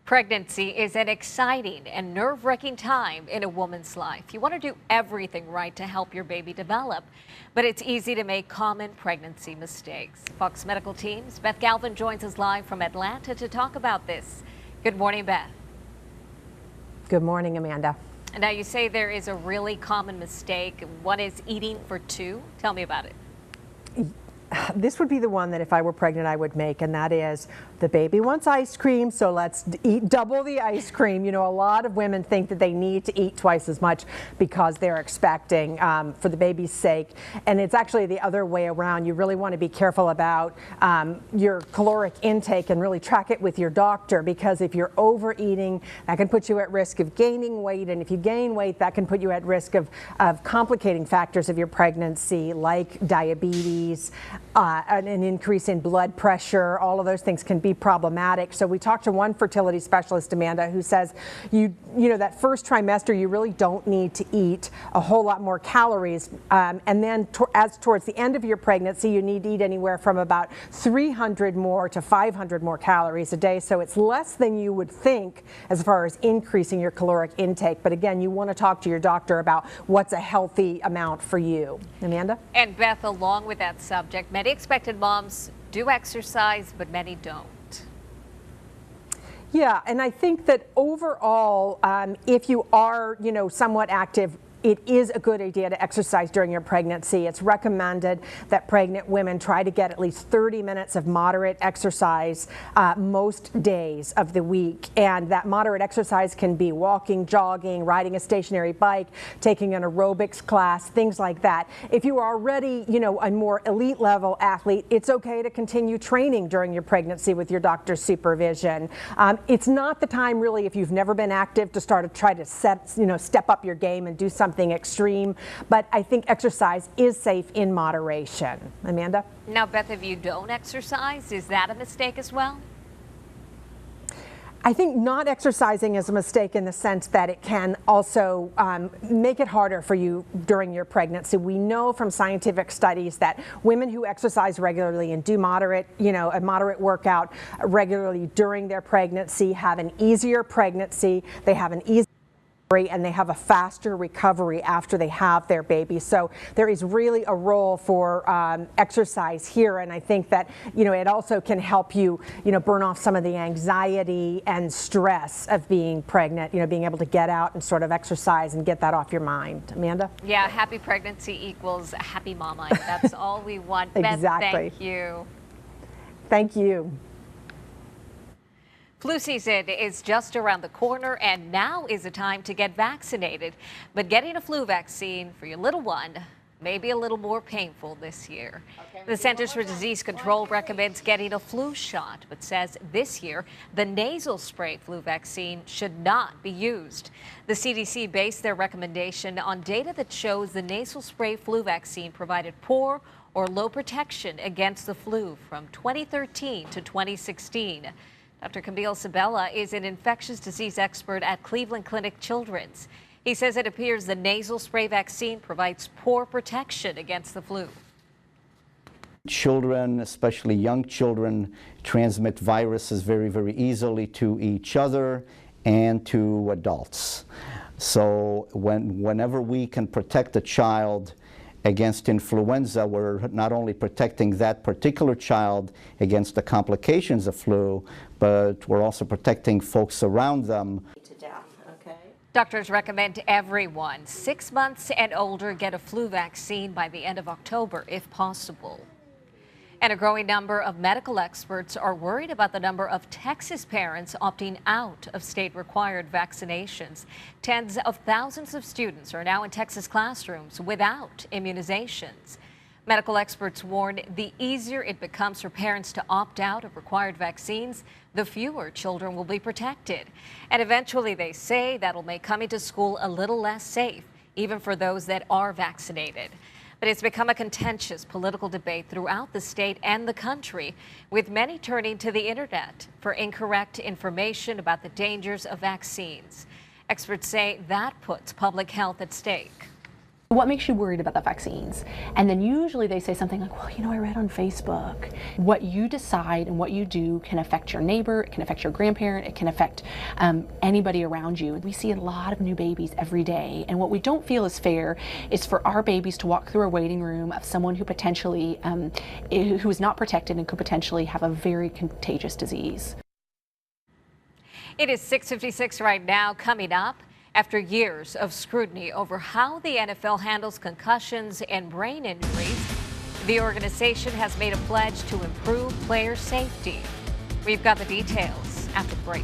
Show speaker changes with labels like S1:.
S1: Pregnancy is an exciting and nerve-wracking time in a woman's life. You want to do everything right to help your baby develop, but it's easy to make common pregnancy mistakes. Fox Medical Team's Beth Galvin joins us live from Atlanta to talk about this. Good morning, Beth.
S2: Good morning, Amanda.
S1: Now, you say there is a really common mistake. One is eating for two. Tell me about it.
S2: This would be the one that if I were pregnant I would make, and that is the baby wants ice cream, so let's eat double the ice cream. You know, a lot of women think that they need to eat twice as much because they're expecting for the baby's sake, and it's actually the other way around. You really want to be careful about your caloric intake and really track it with your doctor, because if you're overeating, that can put you at risk of gaining weight, and if you gain weight, that can put you at risk of complicating factors of your pregnancy like diabetes, an increase in blood pressure. All of those things can be problematic. So we talked to one fertility specialist, Amanda, who says you know that first trimester you really don't need to eat a whole lot more calories, and then towards the end of your pregnancy you need to eat anywhere from about 300 more to 500 more calories a day. So it's less than you would think as far as increasing your caloric intake. But again, you want to talk to your doctor about what's a healthy amount for you. Amanda?
S1: And Beth, along with that subject, many expectant moms do exercise, but many don't.
S2: Yeah, and I think that overall, if you are, somewhat active, it is a good idea to exercise during your pregnancy. It's recommended that pregnant women try to get at least 30 minutes of moderate exercise most days of the week. And that moderate exercise can be walking, jogging, riding a stationary bike, taking an aerobics class, things like that. If you are already, a more elite level athlete, it's okay to continue training during your pregnancy with your doctor's supervision. It's not the time really, if you've never been active, to try to step up your game and do something extreme, but I think exercise is safe in moderation. Amanda?
S1: Now, Beth, if you don't exercise, is that a mistake as well?
S2: I think not exercising is a mistake in the sense that it can also make it harder for you during your pregnancy. We know from scientific studies that women who exercise regularly and do a moderate workout regularly during their pregnancy have an easier pregnancy, they have an easier and they have a faster recovery after they have their baby. So there is really a role for exercise here, and I think that it also can help you burn off some of the anxiety and stress of being pregnant, being able to get out and sort of exercise and get that off your mind. Amanda?
S1: Yeah, happy pregnancy equals a happy mama. That's all we want.
S2: Exactly.
S1: Beth, thank you.
S2: Thank you.
S1: Flu season is just around the corner, and now is the time to get vaccinated. But getting a flu vaccine for your little one may be a little more painful this year. The Centers for Disease Control recommends getting a flu shot, but says this year the nasal spray flu vaccine should not be used. The CDC based their recommendation on data that shows the nasal spray flu vaccine provided poor or low protection against the flu from 2013 to 2016. Dr. Camille Sabella is an infectious disease expert at Cleveland Clinic Children's. He says it appears the nasal spray vaccine provides poor protection against the flu.
S3: Children, especially young children, transmit viruses very, very easily to each other and to adults. So whenever we can protect a child against influenza, we're not only protecting that particular child against the complications of flu, but we're also protecting folks around them.
S1: Doctors recommend everyone 6 months and older get a flu vaccine by the end of October if possible. And a growing number of medical experts are worried about the number of Texas parents opting out of state-required vaccinations. Tens of thousands of students are now in Texas classrooms without immunizations. Medical experts warn the easier it becomes for parents to opt out of required vaccines, the fewer children will be protected. And eventually, they say, that'll make coming to school a little less safe, even for those that are vaccinated. But it's become a contentious political debate throughout the state and the country, with many turning to the internet for incorrect information about the dangers of vaccines. Experts say that puts public health at stake.
S4: What makes you worried about the vaccines? And then usually they say something like, well, you know, I read on Facebook. What you decide and what you do can affect your neighbor, it can affect your grandparent, it can affect anybody around you. We see a lot of new babies every day, and what we don't feel is fair is for our babies to walk through a waiting room of someone who potentially, who is not protected and could potentially have a very contagious disease.
S1: It is 6:56 right now. Coming up, after years of scrutiny over how the NFL handles concussions and brain injuries, the organization has made a pledge to improve player safety. We've got the details after the break.